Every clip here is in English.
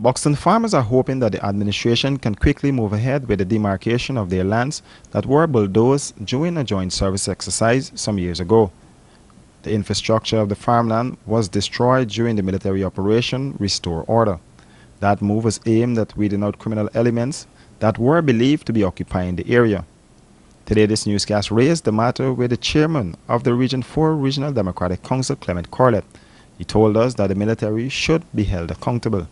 Buxton farmers are hoping that the administration can quickly move ahead with the demarcation of their lands that were bulldozed during a joint service exercise some years ago. The infrastructure of the farmland was destroyed during the military operation Restore Order. That move was aimed at weeding out criminal elements that were believed to be occupying the area. Today, this newscast raised the matter with the chairman of the Region 4 Regional Democratic Council, Clement Corlett. He told us that the military should be held accountable.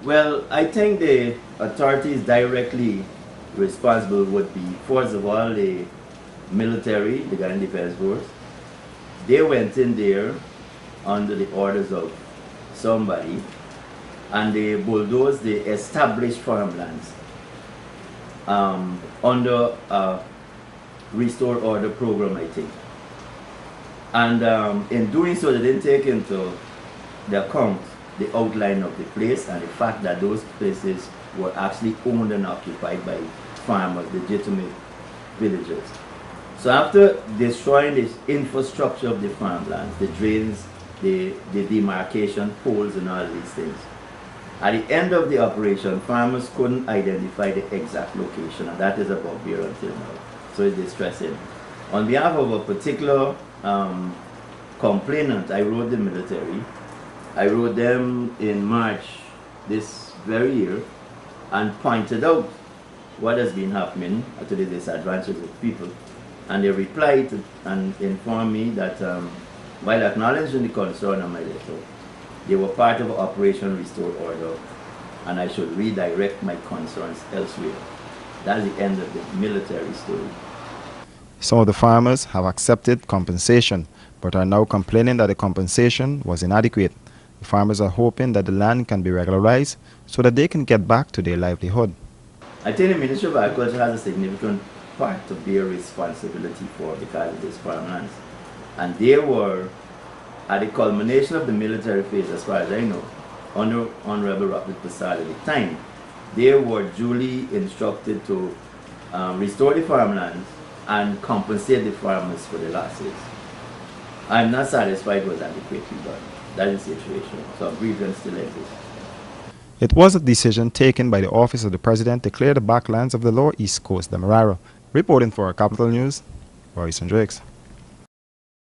Well, I think the authorities directly responsible would be, first of all, the military, the Ghana Defense Force. They went in there under the orders of somebody and they bulldozed the established farmlands under a Restore Order program, I think. And in doing so, they didn't take into the account the outline of the place and the fact that those places were actually owned and occupied by farmers, legitimate villagers. So after destroying the infrastructure of the farmlands, the drains, the demarcation poles and all these things, at the end of the operation, farmers couldn't identify the exact location, and that is about here until now. So it's distressing. On behalf of a particular complainant, I wrote the military. I wrote them in March this very year and pointed out what has been happening to the disadvantages of people. And they replied and informed me that while acknowledging the concern on my letter, they were part of Operation Restore Order and I should redirect my concerns elsewhere. That's the end of the military story. Some of the farmers have accepted compensation but are now complaining that the compensation was inadequate. The farmers are hoping that the land can be regularized so that they can get back to their livelihood. I think the Ministry of Agriculture has a significant part to bear responsibility for because of these farmlands. And they were, at the culmination of the military phase, as far as I know, under Honorable Robert Passad at the time, they were duly instructed to restore the farmlands and compensate the farmers for the losses. I'm not satisfied it was adequately done. That is the situation. So grievance still exists. It was a decision taken by the Office of the President to clear the backlands of the Lower East Coast Demerara. Reporting for Capital News, Royce Hendricks.